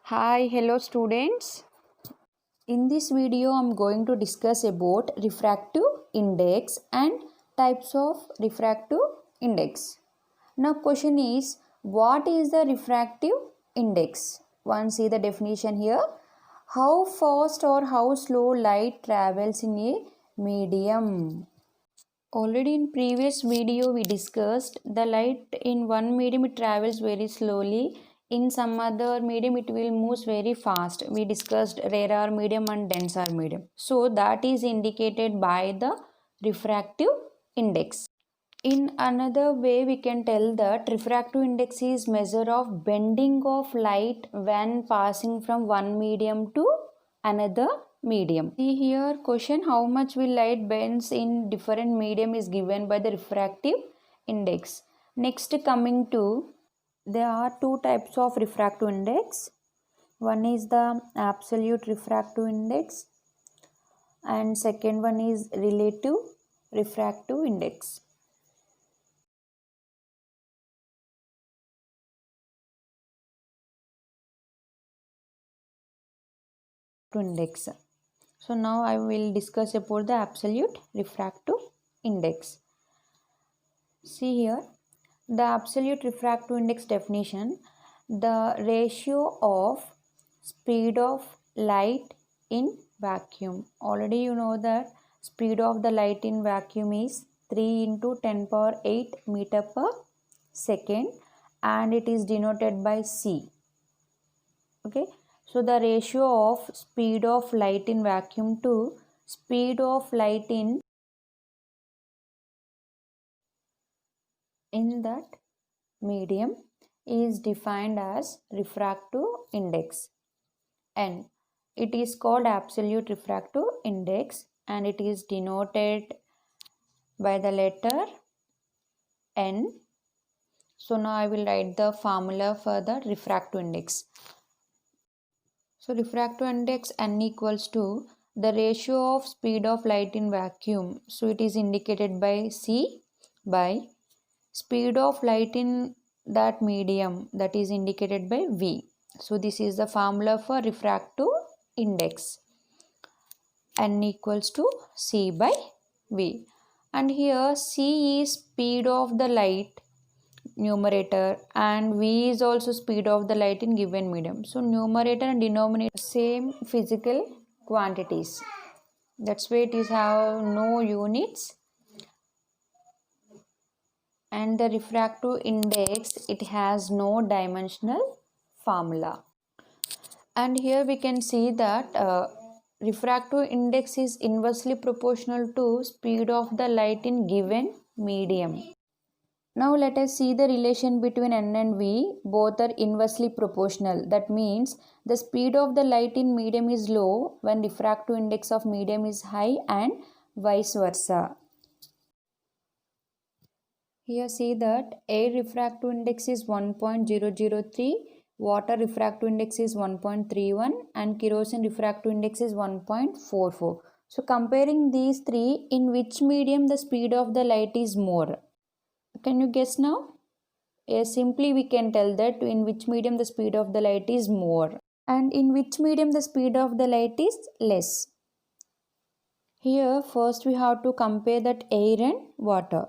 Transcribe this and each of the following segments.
Hi, hello students. In this video, I'm going to discuss about refractive index and types of refractive index. Now, question is, what is the refractive index? One, see the definition here. How fast or how slow light travels in a medium. Already in previous video we discussed the light in one medium it travels very slowly, in some other medium it will move very fast. We discussed rarer medium and denser medium. So that is indicated by the refractive index. In another way we can tell that refractive index is measure of bending of light when passing from one medium to another medium. See here question, how much will light bends in different medium is given by the refractive index. Next coming to, there are two types of refractive index. One is the absolute refractive index and second one is relative refractive index. Index. So now I will discuss about the absolute refractive index. See here, the absolute refractive index definition, the ratio of speed of light in vacuum. Already you know that speed of the light in vacuum is 3 into 10 power 8 meter per second and it is denoted by C. Okay. So the ratio of speed of light in vacuum to speed of light in that medium is defined as refractive index, and it is called absolute refractive index and it is denoted by the letter N. So now I will write the formula for the refractive index. So refractive index N equals to the ratio of speed of light in vacuum. So it is indicated by C by speed of light in that medium, that is indicated by V. So this is the formula for refractive index. N equals to C by V. And here C is speed of the light numerator and V is also speed of the light in given medium. So numerator and denominator same physical quantities. That's why it is have no units. And the refractive index, it has no dimensional formula. And here we can see that refractive index is inversely proportional to speed of the light in given medium. Now let us see the relation between N and V. Both are inversely proportional. That means the speed of the light in medium is low when refractive index of medium is high and vice versa. Here see that air refractive index is 1.003, water refractive index is 1.31 and kerosene refractive index is 1.44. So comparing these three, in which medium the speed of the light is more? Can you guess now? Yes, simply we can tell that in which medium the speed of the light is more and in which medium the speed of the light is less. Here first we have to compare that air and water.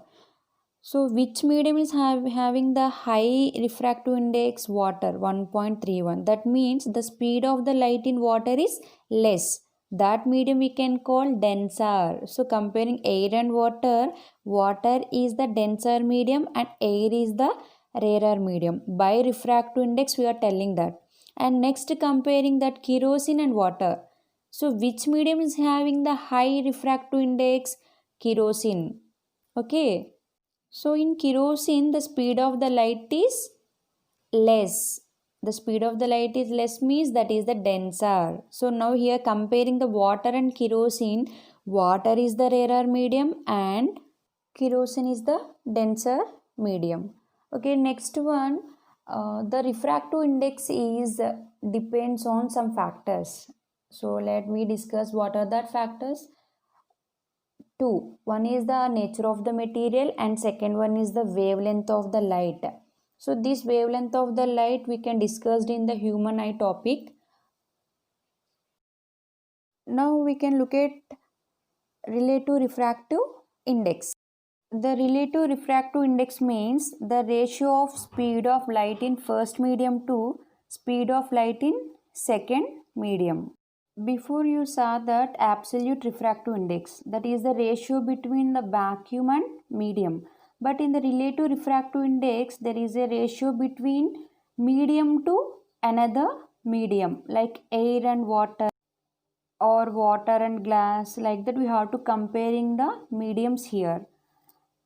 So which medium is having the high refractive index? Water, 1.31. That means the speed of the light in water is less. That medium we can call denser. So comparing air and water, water is the denser medium and air is the rarer medium. By refractive index we are telling that. And next comparing that kerosene and water. So which medium is having the high refractive index? Kerosene. Okay. So in kerosene, the speed of the light is less. The speed of the light is less means that is the denser. So now here comparing the water and kerosene, water is the rarer medium and kerosene is the denser medium. Okay, next one, the refractive index is depends on some factors. So let me discuss what are that factors. Two. One is the nature of the material and second one is the wavelength of the light. So this wavelength of the light we can discuss in the human eye topic. Now we can look at relative refractive index. The relative refractive index means the ratio of speed of light in first medium to speed of light in second medium. Before you saw that absolute refractive index, that is the ratio between the vacuum and medium. But in the relative refractive index, there is a ratio between medium to another medium, like air and water or water and glass. Like that we have to comparing the mediums here.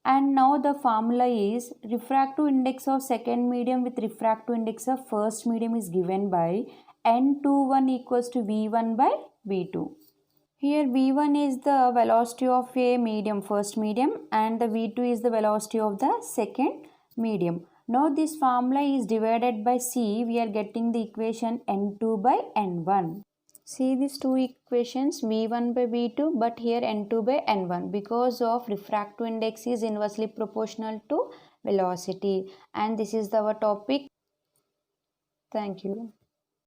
And now the formula is refractive index of second medium with refractive index of first medium is given by N21 equals to V1 by V2. Here V1 is the velocity of a medium, first medium, and the V2 is the velocity of the second medium. Now this formula is divided by C. We are getting the equation N2 by N1. See these two equations V1 by V2, but here N2 by N1 because of refractive index is inversely proportional to velocity. And this is our topic. Thank you.